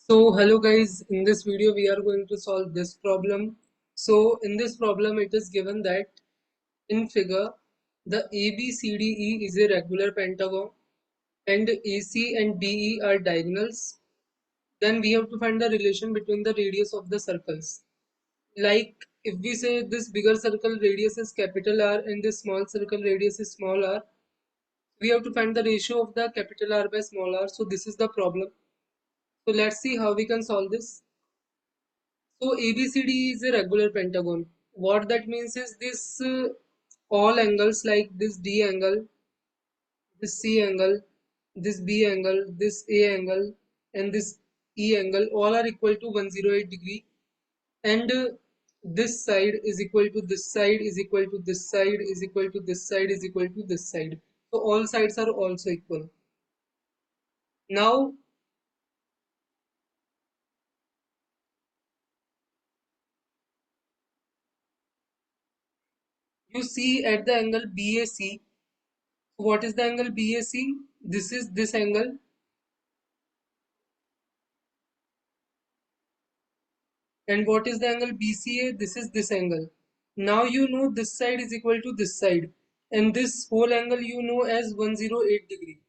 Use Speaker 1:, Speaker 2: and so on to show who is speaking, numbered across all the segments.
Speaker 1: So hello guys, in this video we are going to solve this problem. So in this problem it is given that in figure the ABCDE is a regular pentagon and AC and DE are diagonals. Then we have to find the relation between the radius of the circles. Like if we say this bigger circle radius is capital R and this small circle radius is small r, we have to find the ratio of the capital R by small r. So this is the problem. So let's see how we can solve this. So ABCD is a regular pentagon. What that means is this all angles like this D angle, this C angle, this B angle, this A angle, and this E angle all are equal to 108 degree, and this side is equal to this side is equal to this side is equal to this side is equal to this side. So all sides are also equal. Now you see at the angle BAC. What is the angle BAC? This is this angle. And what is the angle BCA? This is this angle. Now you know this side is equal to this side. And this whole angle you know as 108 degree.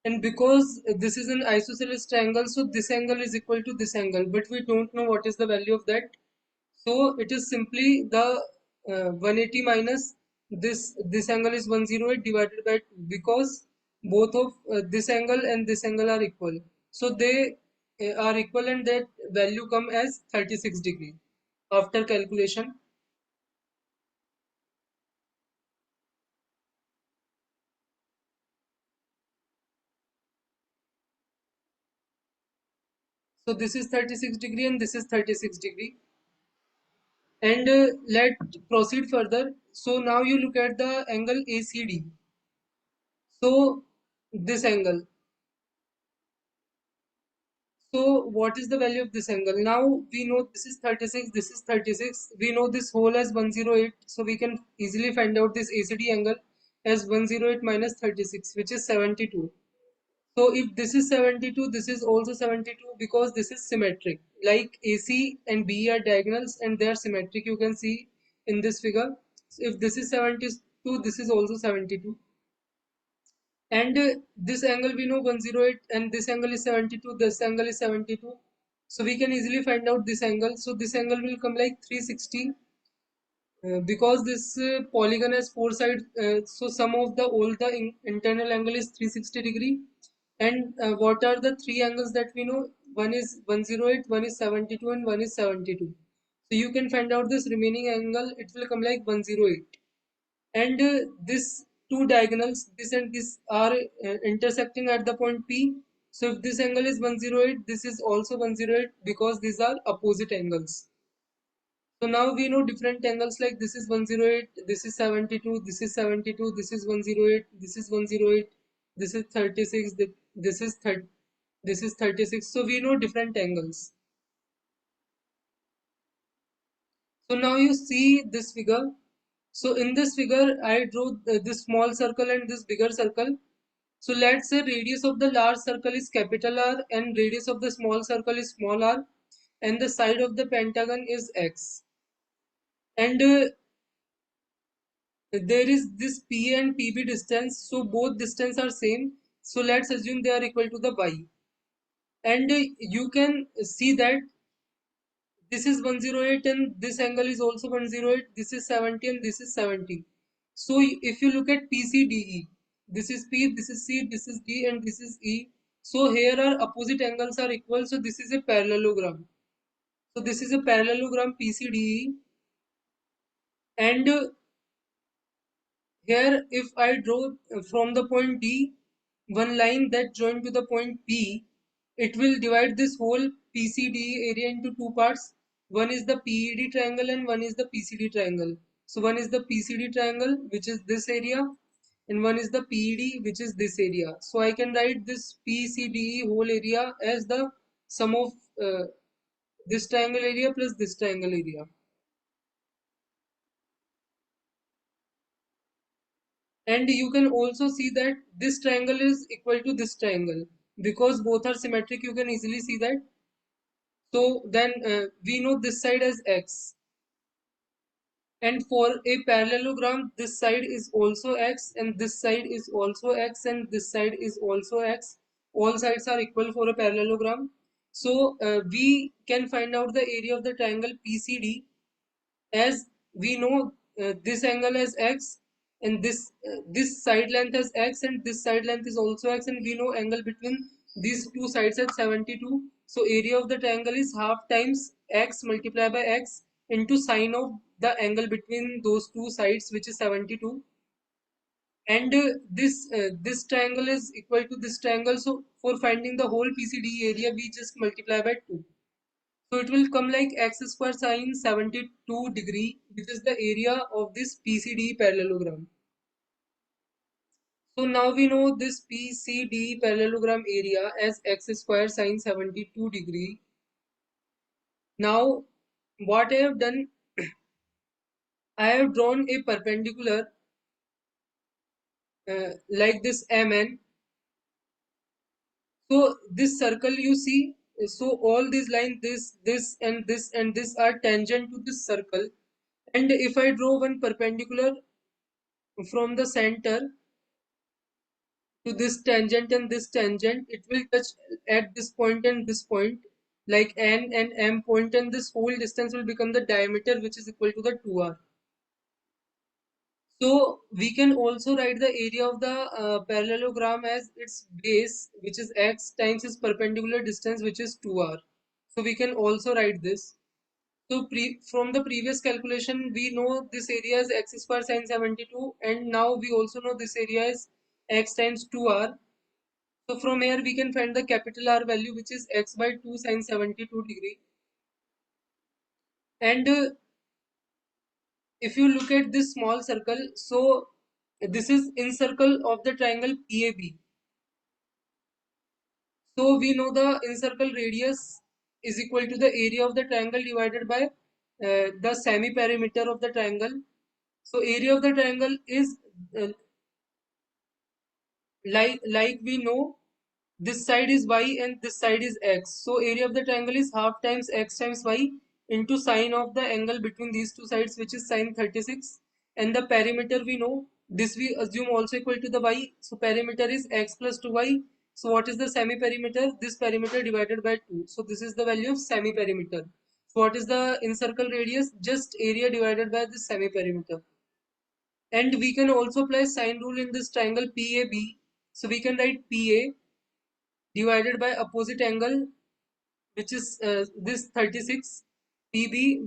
Speaker 1: And because this is an isosceles triangle, so this angle is equal to this angle. But we don't know what is the value of that. So it is simply the 180 minus this angle is 108 divided by 2, because both of this angle and this angle are equal. So they are equal, and that value come as 36 degree after calculation. So this is 36 degree and this is 36 degree. And let proceed further. So now you look at the angle ACD. So this angle. So what is the value of this angle? Now we know this is 36, this is 36. We know this whole as 108. So we can easily find out this ACD angle as 108 minus 36, which is 72. So if this is 72, this is also 72, because this is symmetric. Like AC and B are diagonals and they are symmetric. You can see in this figure. So if this is 72, this is also 72. And this angle we know 108, and this angle is 72, this angle is 72. So we can easily find out this angle. So this angle will come like 360, because this polygon has four sides. So sum of the all the internal angle is 360 degree. And what are the three angles that we know? One is 108, one is 72, and one is 72. So you can find out this remaining angle. It will come like 108. And this two diagonals, this and this, are intersecting at the point P. So if this angle is 108, this is also 108, because these are opposite angles. So now we know different angles, like this is 108, this is 72, this is 72, this is 108, this is 108, this is 36, this is 30, this is 36. So we know different angles. So now you see this figure. So in this figure, I drew this small circle and this bigger circle. So let's say radius of the large circle is capital R and radius of the small circle is small r, and the side of the pentagon is x. And there is this P and PB distance, so both distance are same. So let's assume they are equal to the y. And you can see that this is 108 and this angle is also 108. This is 70 and this is 70. So if you look at PCDE, this is P, this is C, this is D, and this is E. So here our opposite angles are equal. So this is a parallelogram. So this is a parallelogram PCDE. And here if I draw from the point D one line that joined to the point P, it will divide this whole PCD area into two parts. One is the PED triangle and one is the PCD triangle. So one is the PCD triangle, which is this area, and one is the PED, which is this area. So I can write this PCDE whole area as the sum of this triangle area plus this triangle area. And you can also see that this triangle is equal to this triangle, because both are symmetric. You can easily see that. So then we know this side as x. And for a parallelogram, this side is also x, and this side is also x, and this side is also x. All sides are equal for a parallelogram. So we can find out the area of the triangle PCD, as we know this angle as x, and this side length as x, and this side length is also x, and we know angle between these two sides at 72. So area of the triangle is half times x multiplied by x into sine of the angle between those two sides, which is 72. And this triangle is equal to this triangle. So for finding the whole PCD area, we just multiply by 2. So it will come like x square sine 72 degree, which is the area of this PCD parallelogram. So now we know this PCD parallelogram area as x square sine 72 degree. Now what I have done, I have drawn a perpendicular like this MN. So this circle you see, so all these lines, this and this and this are tangent to this circle. And if I draw one perpendicular from the center to this tangent and this tangent, it will touch at this point and this point, like N and M point, and this whole distance will become the diameter, which is equal to the 2r. So we can also write the area of the parallelogram as its base, which is x, times its perpendicular distance, which is 2r. So we can also write this. So from the previous calculation, we know this area is x square sine 72, and now we also know this area is x times 2r. So from here we can find the capital R value, which is x by 2 sine 72 degree. And if you look at this small circle, so this is in circle of the triangle PAB. So we know the incircle radius is equal to the area of the triangle divided by the semi perimeter of the triangle. So area of the triangle is like we know this side is y and this side is x. So area of the triangle is half times x times y into sine of the angle between these two sides, which is sine 36. And the perimeter we know, this we assume also equal to the y. So perimeter is x plus 2y. So what is the semi perimeter? This perimeter divided by 2. So this is the value of semi perimeter. So what is the incircle radius? Just area divided by the semi perimeter. And we can also apply sine rule in this triangle PAB. So we can write PA divided by opposite angle, which is this 36. PB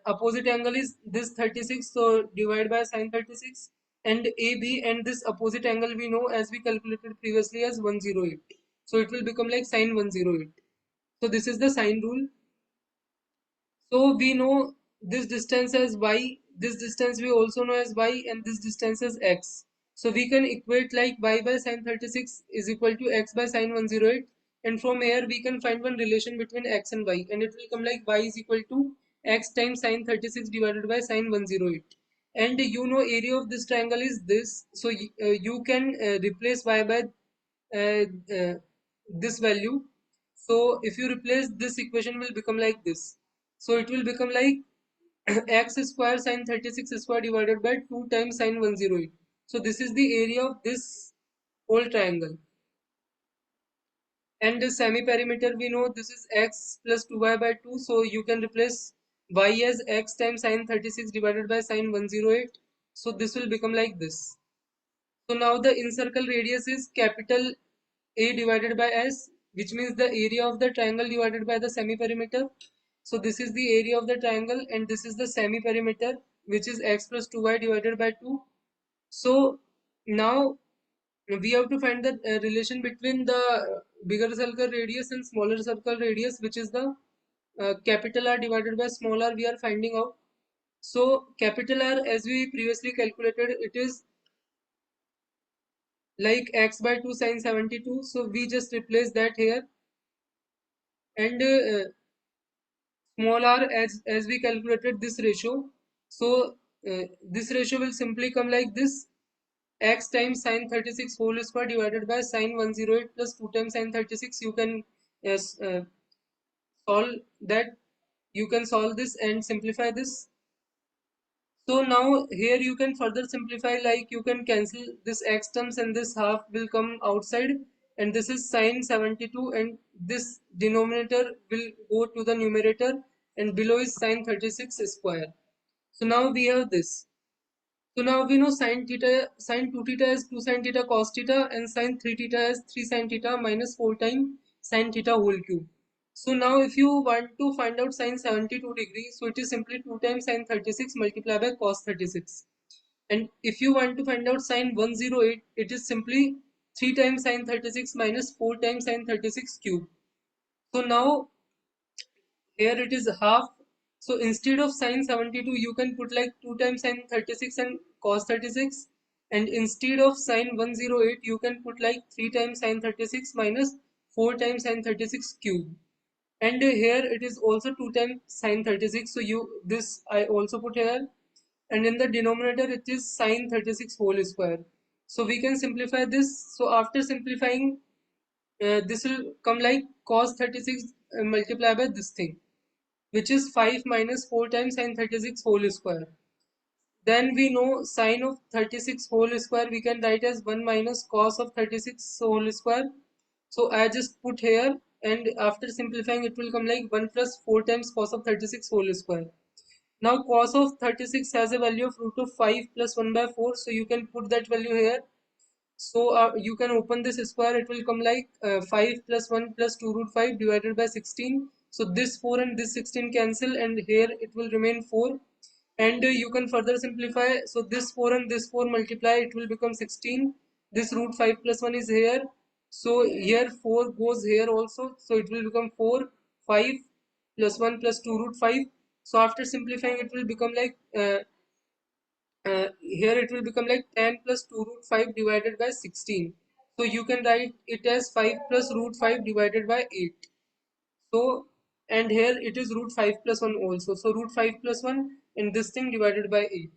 Speaker 1: opposite angle is this 36, so divide by sine 36. And AB, and this opposite angle we know as we calculated previously as 108. So it will become like sine 108. So this is the sine rule. So we know this distance as y, this distance we also know as y, and this distance as x. So we can equate like y by sine 36 is equal to x by sine 108, and from here we can find one relation between x and y, and it will come like y is equal to x times sine 36 divided by sine 108. And you know area of this triangle is this, so you can replace y by uh, uh, this value. So if you replace, this equation will become like this. So it will become like x square sine 36 square divided by 2 times sine 108. So this is the area of this whole triangle. And the semi perimeter we know this is x plus 2y by 2. So you can replace y as x times sine 36 divided by sine 108. So this will become like this. So now the incircle radius is capital A divided by S, which means the area of the triangle divided by the semi perimeter. So this is the area of the triangle, and this is the semi perimeter, which is x plus 2y divided by 2. So now we have to find the relation between the bigger circle radius and smaller circle radius, which is the capital R divided by small r we are finding out. So capital R, as we previously calculated, it is like x by 2 sine 72. So we just replace that here. And small r, as we calculated this ratio. So this ratio will simply come like this: x times sine 36 whole square divided by sine 108 plus 2 times sine 36. You can yes solve that, you can solve this and simplify this. So now here you can further simplify, like you can cancel this x terms and this half will come outside, and this is sine 72 and this denominator will go to the numerator, and below is sine 36 square. So now we have this. So now we know sine theta, sine 2 theta is 2 sine theta cos theta, and sine 3 theta is 3 sine theta minus 4 times sine theta whole cube. So now if you want to find out sine 72 degrees, so it is simply 2 times sine 36 multiplied by cos 36. And if you want to find out sine 108, it is simply 3 times sine 36 minus 4 times sine 36 cube. So now here it is half. So instead of sine 72, you can put like 2 times sine 36 and cos 36. And instead of sine 108, you can put like 3 times sine 36 minus 4 times sine 36 cube. And here it is also 2 times sine 36. So you this I also put here. And in the denominator, it is sine 36 whole square. So we can simplify this. So after simplifying, this will come like cos 36 multiplied by this thing, which is 5 minus 4 times sine 36 whole square. Then we know sine of 36 whole square we can write as 1 minus cos of 36 whole square. So I just put here, and after simplifying it will come like 1 plus 4 times cos of 36 whole square. Now cos of 36 has a value of root of 5 plus 1 by 4, so you can put that value here. So you can open this square, it will come like 5 plus 1 plus 2 root 5 divided by 16. So this 4 and this 16 cancel, and here it will remain 4. And you can further simplify. So this 4 and this 4 multiply, it will become 16. This root 5 plus 1 is here. So here 4 goes here also. So it will become 4, 5 plus 1 plus 2 root 5. So after simplifying, it will become like here it will become like 10 plus 2 root 5 divided by 16. So you can write it as 5 plus root 5 divided by 8. So, and here it is root 5 plus 1 also. So root 5 plus 1 and this thing divided by 8.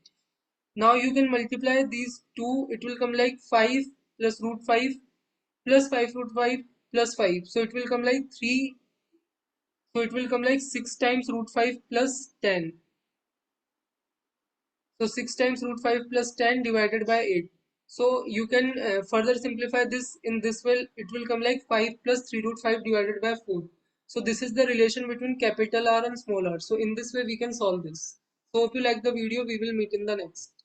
Speaker 1: Now you can multiply these two. It will come like 5 plus root 5 plus 5 root 5 plus 5. So it will come like 3. So it will come like 6 times root 5 plus 10. So 6 times root 5 plus 10 divided by 8. So you can further simplify this in this way. It will come like 5 plus 3 root 5 divided by 4. So this is the relation between capital R and small r. So in this way we can solve this. So if you like the video, we will meet in the next.